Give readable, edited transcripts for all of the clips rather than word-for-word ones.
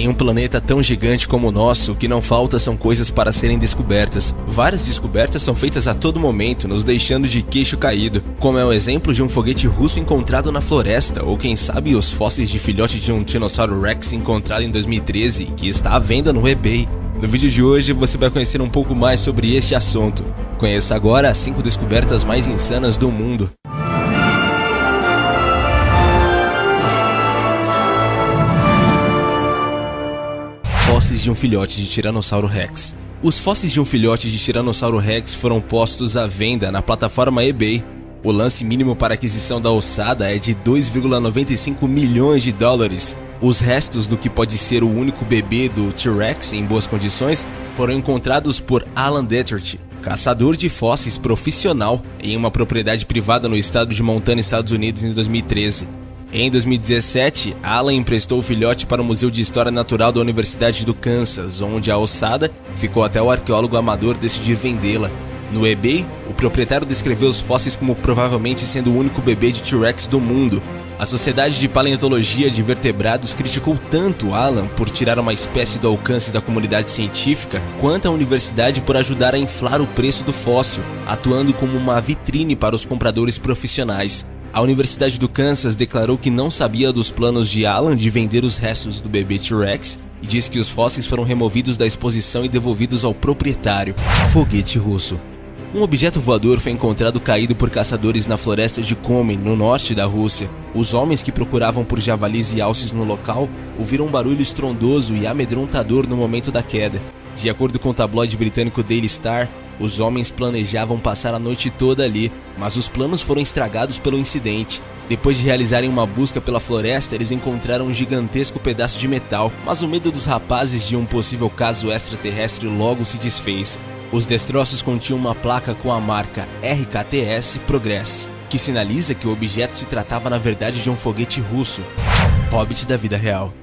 Em um planeta tão gigante como o nosso, o que não falta são coisas para serem descobertas. Várias descobertas são feitas a todo momento, nos deixando de queixo caído, como é o exemplo de um foguete russo encontrado na floresta, ou quem sabe os fósseis de filhote de um Tiranossauro Rex encontrado em 2013, que está à venda no eBay. No vídeo de hoje você vai conhecer um pouco mais sobre este assunto. Conheça agora as 5 descobertas mais insanas do mundo. Fósseis de um filhote de Tiranossauro Rex. Os fósseis de um filhote de Tiranossauro Rex foram postos à venda na plataforma eBay. O lance mínimo para aquisição da ossada é de 2,95 milhões de dólares. Os restos do que pode ser o único bebê do T-Rex em boas condições foram encontrados por Alan Detroit, caçador de fósseis profissional, em uma propriedade privada no estado de Montana, Estados Unidos, em 2013. Em 2017, Alan emprestou o filhote para o Museu de História Natural da Universidade do Kansas, onde a ossada ficou até o arqueólogo amador decidir vendê-la. No eBay, o proprietário descreveu os fósseis como provavelmente sendo o único bebê de T-Rex do mundo. A Sociedade de Paleontologia de Vertebrados criticou tanto Alan por tirar uma espécie do alcance da comunidade científica, quanto a universidade por ajudar a inflar o preço do fóssil, atuando como uma vitrine para os compradores profissionais. A Universidade do Kansas declarou que não sabia dos planos de Alan de vender os restos do bebê T-Rex e disse que os fósseis foram removidos da exposição e devolvidos ao proprietário. Foguete russo. Um objeto voador foi encontrado caído por caçadores na floresta de Komi, no norte da Rússia. Os homens que procuravam por javalis e alces no local ouviram um barulho estrondoso e amedrontador no momento da queda. De acordo com o tabloide britânico Daily Star, os homens planejavam passar a noite toda ali, mas os planos foram estragados pelo incidente. Depois de realizarem uma busca pela floresta, eles encontraram um gigantesco pedaço de metal, mas o medo dos rapazes de um possível caso extraterrestre logo se desfez. Os destroços continham uma placa com a marca RKTS Progress, que sinaliza que o objeto se tratava na verdade de um foguete russo. Hobbit da vida real.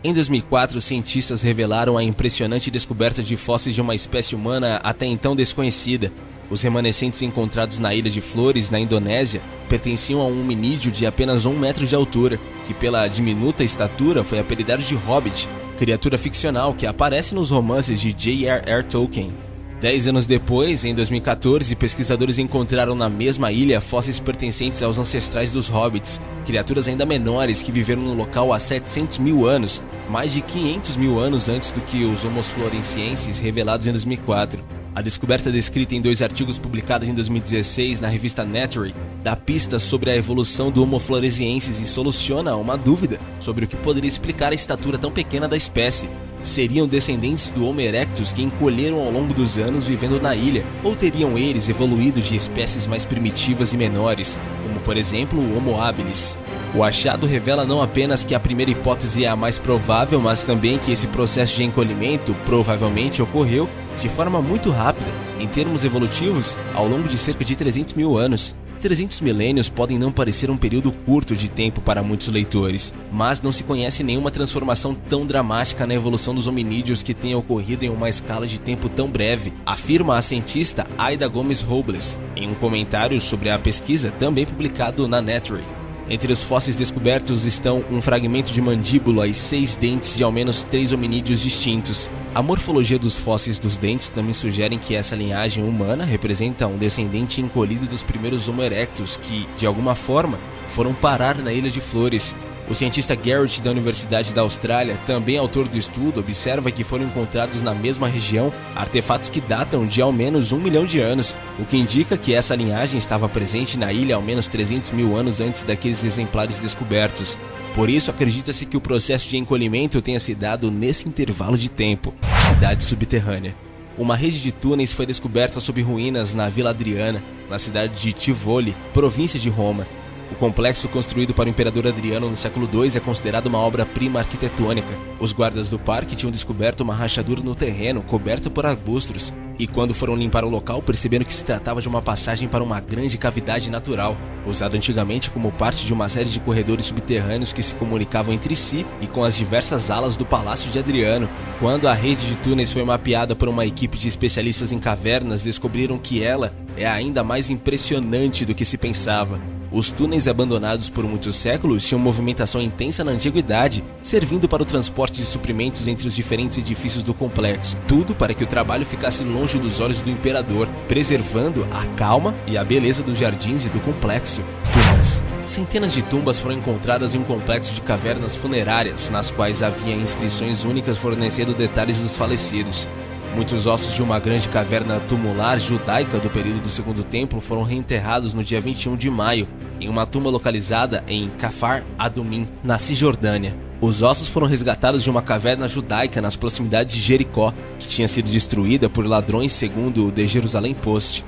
Em 2004, cientistas revelaram a impressionante descoberta de fósseis de uma espécie humana até então desconhecida. Os remanescentes encontrados na Ilha de Flores, na Indonésia, pertenciam a um hominídeo de apenas 1 metro de altura, que pela diminuta estatura foi apelidado de Hobbit, criatura ficcional que aparece nos romances de J.R.R. Tolkien. 10 anos depois, em 2014, pesquisadores encontraram na mesma ilha fósseis pertencentes aos ancestrais dos hobbits, criaturas ainda menores que viveram no local há 700 mil anos, mais de 500 mil anos antes do que os Homo floresienses revelados em 2004. A descoberta descrita em 2 artigos publicados em 2016 na revista Nature dá pistas sobre a evolução do Homo floresiensis e soluciona uma dúvida sobre o que poderia explicar a estatura tão pequena da espécie. Seriam descendentes do Homo erectus que encolheram ao longo dos anos vivendo na ilha, ou teriam eles evoluído de espécies mais primitivas e menores, como por exemplo o Homo habilis? O achado revela não apenas que a primeira hipótese é a mais provável, mas também que esse processo de encolhimento provavelmente ocorreu de forma muito rápida, em termos evolutivos, ao longo de cerca de 300 mil anos. 300 milênios podem não parecer um período curto de tempo para muitos leitores, mas não se conhece nenhuma transformação tão dramática na evolução dos hominídeos que tenha ocorrido em uma escala de tempo tão breve, afirma a cientista Aida Gomes Robles, em um comentário sobre a pesquisa também publicado na Nature. Entre os fósseis descobertos estão um fragmento de mandíbula e 6 dentes de ao menos 3 hominídeos distintos. A morfologia dos fósseis dos dentes também sugere que essa linhagem humana representa um descendente encolhido dos primeiros Homo erectus que, de alguma forma, foram parar na Ilha de Flores. O cientista Garrett da Universidade da Austrália, também autor do estudo, observa que foram encontrados na mesma região artefatos que datam de ao menos 1 milhão de anos, o que indica que essa linhagem estava presente na ilha ao menos 300 mil anos antes daqueles exemplares descobertos. Por isso, acredita-se que o processo de encolhimento tenha se dado nesse intervalo de tempo. Cidade subterrânea. Uma rede de túneis foi descoberta sob ruínas na Vila Adriana, na cidade de Tivoli, província de Roma. O complexo construído para o imperador Adriano no século II é considerado uma obra-prima arquitetônica. Os guardas do parque tinham descoberto uma rachadura no terreno coberta por arbustos, e quando foram limpar o local perceberam que se tratava de uma passagem para uma grande cavidade natural, usada antigamente como parte de uma série de corredores subterrâneos que se comunicavam entre si e com as diversas alas do Palácio de Adriano. Quando a rede de túneis foi mapeada por uma equipe de especialistas em cavernas, descobriram que ela é ainda mais impressionante do que se pensava. Os túneis abandonados por muitos séculos tinham movimentação intensa na antiguidade, servindo para o transporte de suprimentos entre os diferentes edifícios do complexo, tudo para que o trabalho ficasse longe dos olhos do imperador, preservando a calma e a beleza dos jardins e do complexo. Tumbas. Centenas de tumbas foram encontradas em um complexo de cavernas funerárias, nas quais havia inscrições únicas fornecendo detalhes dos falecidos. Muitos ossos de uma grande caverna tumular judaica do período do Segundo Templo foram reenterrados no dia 21 de maio, em uma tumba localizada em Kafar Adumim, na Cisjordânia. Os ossos foram resgatados de uma caverna judaica nas proximidades de Jericó, que tinha sido destruída por ladrões, segundo o The Jerusalem Post.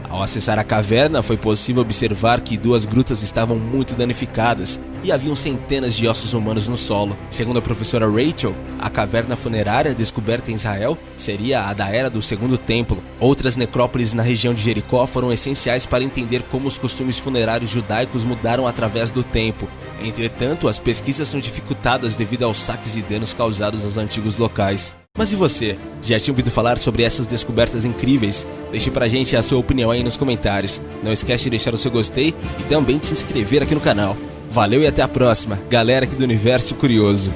Ao acessar a caverna, foi possível observar que 2 grutas estavam muito danificadas e haviam centenas de ossos humanos no solo. Segundo a professora Rachel, a caverna funerária descoberta em Israel seria a da era do Segundo Templo. Outras necrópolis na região de Jericó foram essenciais para entender como os costumes funerários judaicos mudaram através do tempo. Entretanto, as pesquisas são dificultadas devido aos saques e danos causados aos antigos locais. Mas e você? Já tinha ouvido falar sobre essas descobertas incríveis? Deixe pra gente a sua opinião aí nos comentários. Não esquece de deixar o seu gostei e também de se inscrever aqui no canal. Valeu e até a próxima, galera aqui do Universo Curioso.